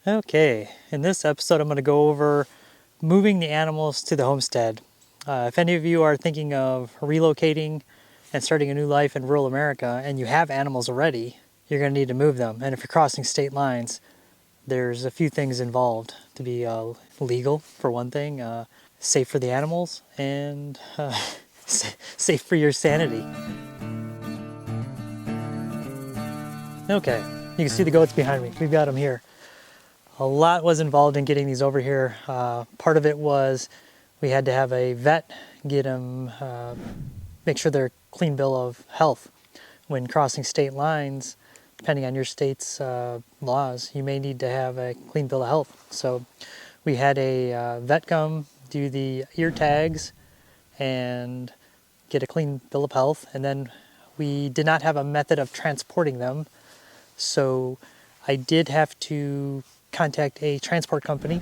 Okay, in this episode I'm going to go over moving the animals to the homestead. If any of you are thinking of relocating and starting a new life in rural America and you have animals already, you're going to need to move them. And if you're crossing state lines, there's a few things involved to be legal, for one thing, safe for the animals, and safe for your sanity. Okay, you can see the goats behind me. We've got them here. A lot was involved in getting these over here. Part of it was we had to have a vet get them, make sure they're clean bill of health. When crossing state lines, depending on your state's laws, you may need to have a clean bill of health. So we had a vet come do the ear tags and get a clean bill of health. And then we did not have a method of transporting them. So I did have to contact a transport company,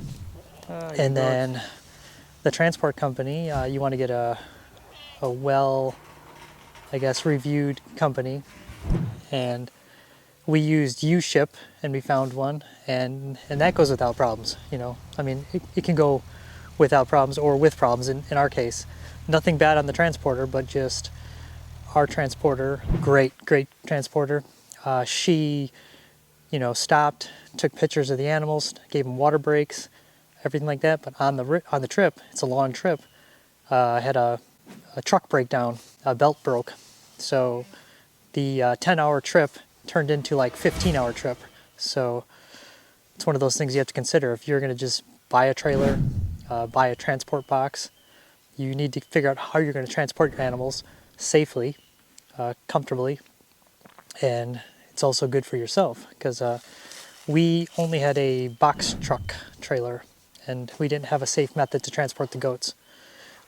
and then the transport company, you want to get a well, I guess, reviewed company, and we used U-Ship, and we found one, and that goes without problems. You know, I mean, it can go without problems or with problems. In our case, nothing bad on the transporter, but just our transporter, great transporter. She, stopped, took pictures of the animals, gave them water breaks, everything like that. But on the trip, it's a long trip. I had a truck breakdown, a belt broke, so the 10-hour trip turned into like 15-hour trip. So it's one of those things you have to consider. If you're going to just buy a trailer, buy a transport box, you need to figure out how you're going to transport your animals safely, comfortably, and it's also good for yourself, because we only had a box truck trailer and we didn't have a safe method to transport the goats.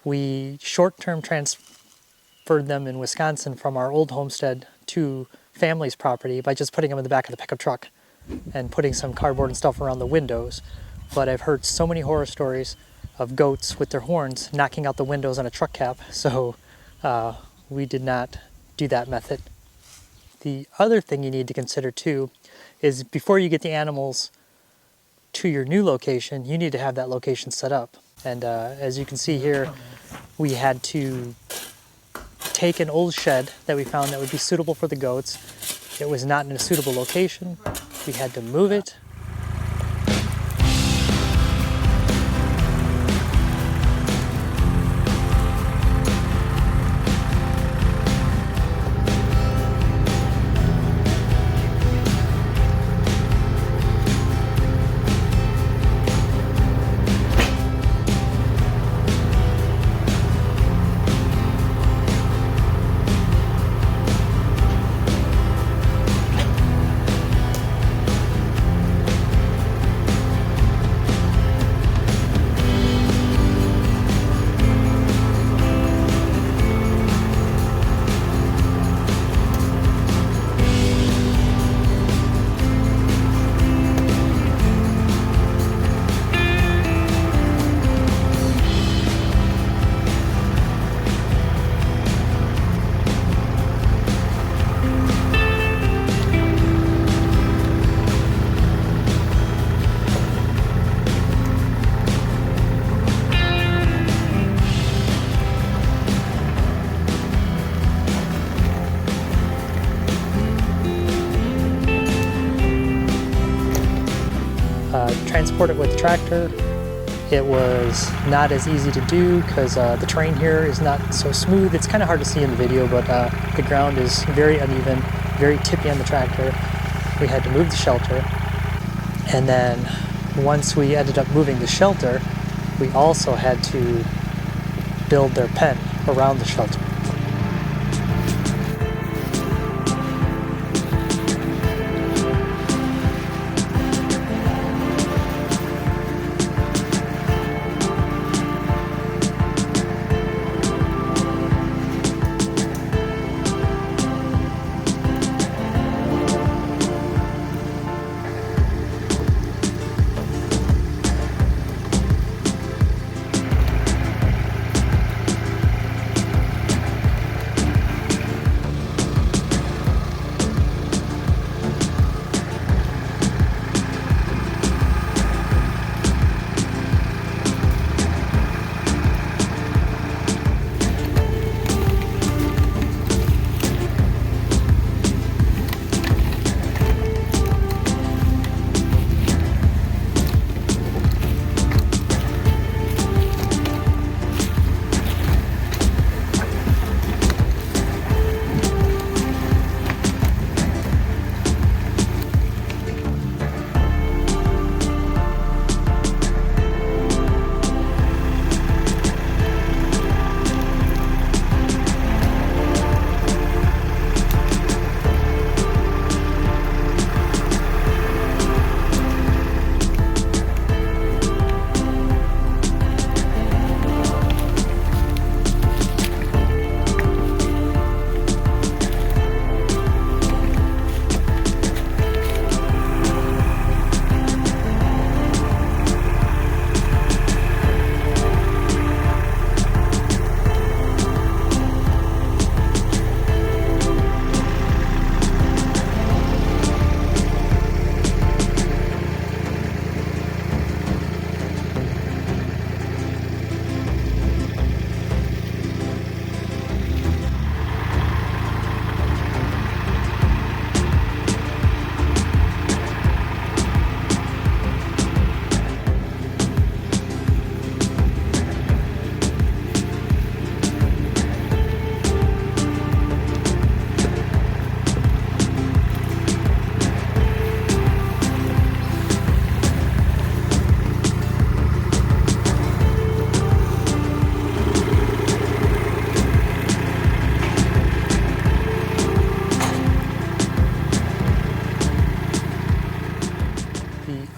We short-term transferred them in Wisconsin from our old homestead to family's property by just putting them in the back of the pickup truck and putting some cardboard and stuff around the windows. But I've heard so many horror stories of goats with their horns knocking out the windows on a truck cab, so we did not do that method. The other thing you need to consider too is before you get the animals to your new location, you need to have that location set up. And as you can see here, we had to take an old shed that we found that would be suitable for the goats. It was not in a suitable location. We had to move it. Transport it with the tractor. It was not as easy to do because the terrain here is not so smooth. It's kind of hard to see in the video, but the ground is very uneven, very tippy on the tractor. We had to move the shelter, and then once we ended up moving the shelter, we also had to build their pen around the shelter.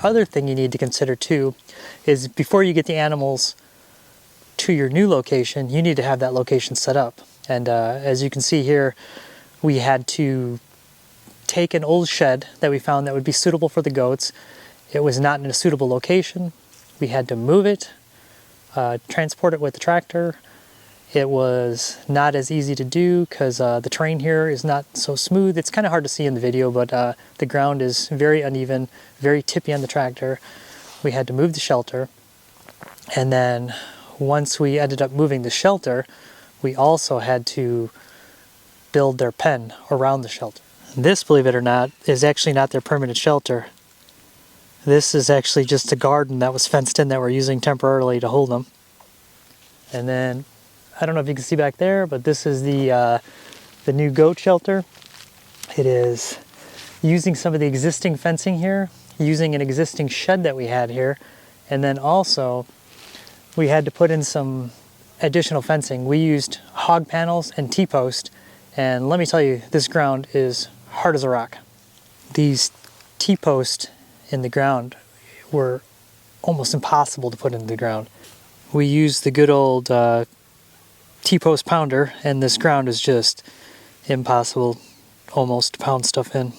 other thing you need to consider too is before you get the animals to your new location, you need to have that location set up. And as you can see here, we had to take an old shed that we found that would be suitable for the goats. It was not in a suitable location. We had to move it, transport it with the tractor. It was not as easy to do because the terrain here is not so smooth. It's kind of hard to see in the video, but the ground is very uneven, very tippy on the tractor. We had to move the shelter. And then once we ended up moving the shelter, we also had to build their pen around the shelter. This, believe it or not, is actually not their permanent shelter. This is actually just a garden that was fenced in that we're using temporarily to hold them. And then, I don't know if you can see back there, but this is the new goat shelter. It is using some of the existing fencing here, using an existing shed that we had here, and then also we had to put in some additional fencing. We used hog panels and T-post, and let me tell you, this ground is hard as a rock. These T-posts in the ground were almost impossible to put into the ground. We used the good old T-post pounder, and this ground is just impossible almost to pound stuff in.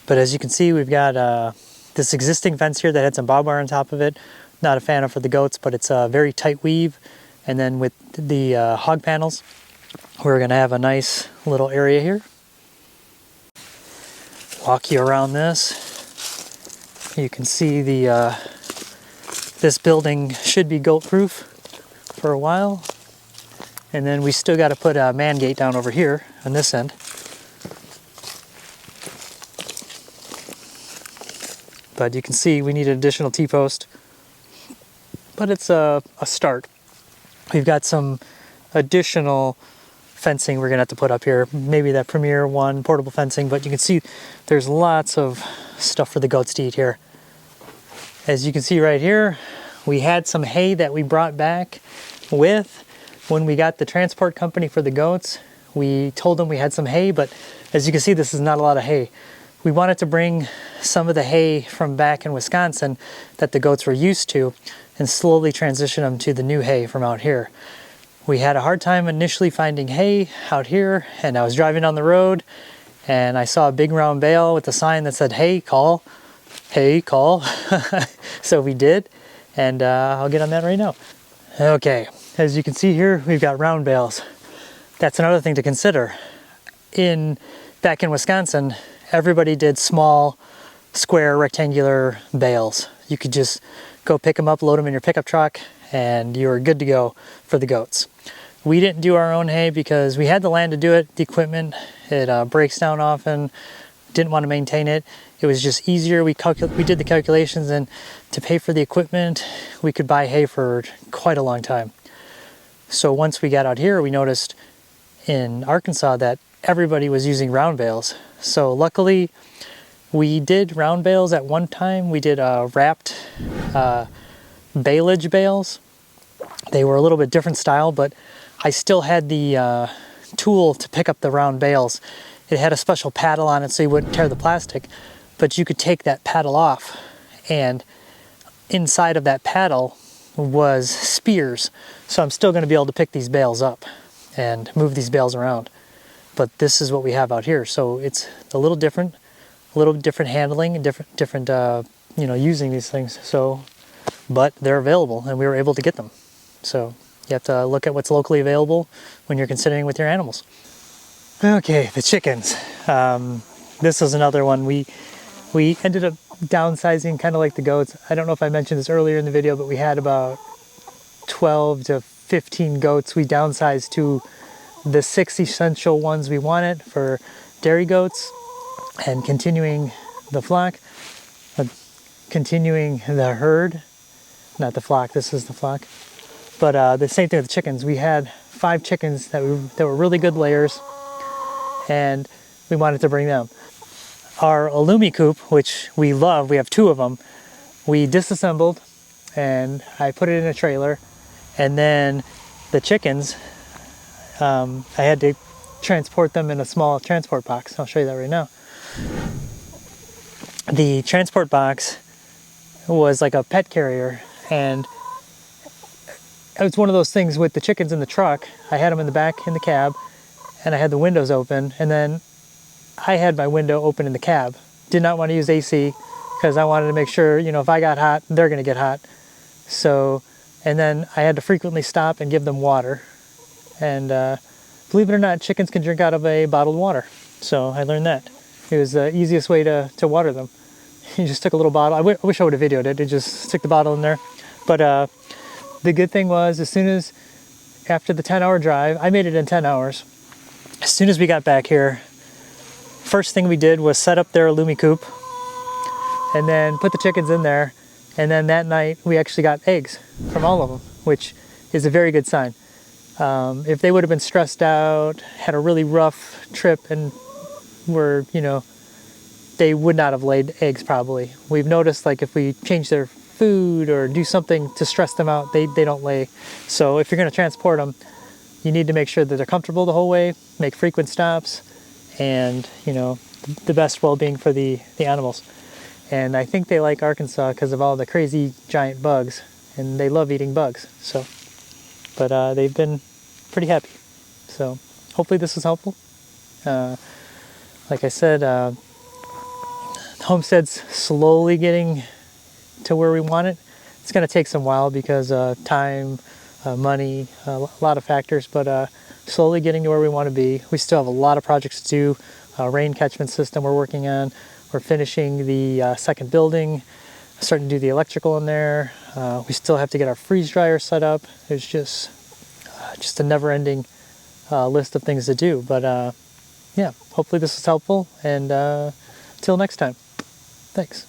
But as you can see, we've got this existing fence here that had some barbed wire on top of it. Not a fan of for the goats, but it's a very tight weave. And then with the hog panels, we're gonna have a nice little area here. Walk you around this. You can see the this building should be goat proof for a while. And then we still got to put a man gate down over here on this end. But you can see we need an additional T-post. But it's a start. We've got some additional fencing we're gonna have to put up here. Maybe that Premier One portable fencing, but you can see there's lots of stuff for the goats to eat here. As you can see right here, we had some hay that we brought back with when we got the transport company for the goats. We told them we had some hay, but as you can see, this is not a lot of hay. We wanted to bring some of the hay from back in Wisconsin that the goats were used to and slowly transition them to the new hay from out here. We had a hard time initially finding hay out here, and I was driving down the road and I saw a big round bale with a sign that said, "Hey, call. Hey, call." So we did, and I'll get on that right now. Okay, as you can see here, we've got round bales. That's another thing to consider. Back in Wisconsin, everybody did small, square, rectangular bales. You could just go pick them up, load them in your pickup truck, and you were good to go for the goats. We didn't do our own hay because we had the land to do it, the equipment, it breaks down often, didn't want to maintain it. It was just easier. We did the calculations, and to pay for the equipment, we could buy hay for quite a long time. So once we got out here, we noticed in Arkansas that everybody was using round bales. So luckily, we did round bales at one time. We did wrapped baleage bales. They were a little bit different style, but I still had the tool to pick up the round bales. It had a special paddle on it so you wouldn't tear the plastic, but you could take that paddle off, and inside of that paddle was spears. So I'm still going to be able to pick these bales up and move these bales around. But this is what we have out here. So it's a little different handling and different using these things. So, but they're available and we were able to get them. So you have to look at what's locally available when you're considering with your animals. Okay, the chickens. This was another one. We ended up downsizing, kind of like the goats. I don't know if I mentioned this earlier in the video, but we had about 12 to 15 goats. We downsized to the 6 essential ones we wanted for dairy goats, and continuing the flock, continuing the herd, not the flock, this is the flock. But the same thing with the chickens. We had 5 chickens that were really good layers, and we wanted to bring them. Our Alumi Coop, which we love, we have 2 of them, we disassembled and I put it in a trailer, and then the chickens, I had to transport them in a small transport box. I'll show you that right now. The transport box was like a pet carrier, and it was one of those things with the chickens in the truck. I had them in the back in the cab, and I had the windows open, and then I had my window open in the cab. Did not want to use AC because I wanted to make sure, you know, if I got hot, they're going to get hot. So, and then I had to frequently stop and give them water. And believe it or not, chickens can drink out of a bottled water. So I learned that. It was the easiest way to water them. You just took a little bottle. I wish I would have videoed it. You just stick the bottle in there. But the good thing was, as soon as, after the 10-hour drive, I made it in 10 hours. As soon as we got back here, first thing we did was set up their Alumi Coop and then put the chickens in there. And then that night we actually got eggs from all of them, which is a very good sign. If they would have been stressed out, had a really rough trip, and were, you know, they would not have laid eggs probably. We've noticed, like, if we change their food or do something to stress them out, they don't lay. So if you're going to transport them, you need to make sure that they're comfortable the whole way, make frequent stops, and, you know, the best well-being for the animals. And I think they like Arkansas because of all the crazy giant bugs, and they love eating bugs. So, but they've been pretty happy. So hopefully this was helpful. Like I said, Homestead's slowly getting to where we want it. It's going to take some while because time, money, a lot of factors, but slowly getting to where we want to be. We still have a lot of projects to do. Rain catchment system we're working on. We're finishing the second building, starting to do the electrical in there. We still have to get our freeze dryer set up. There's just a never-ending list of things to do. But yeah, hopefully this was helpful, and till next time, thanks.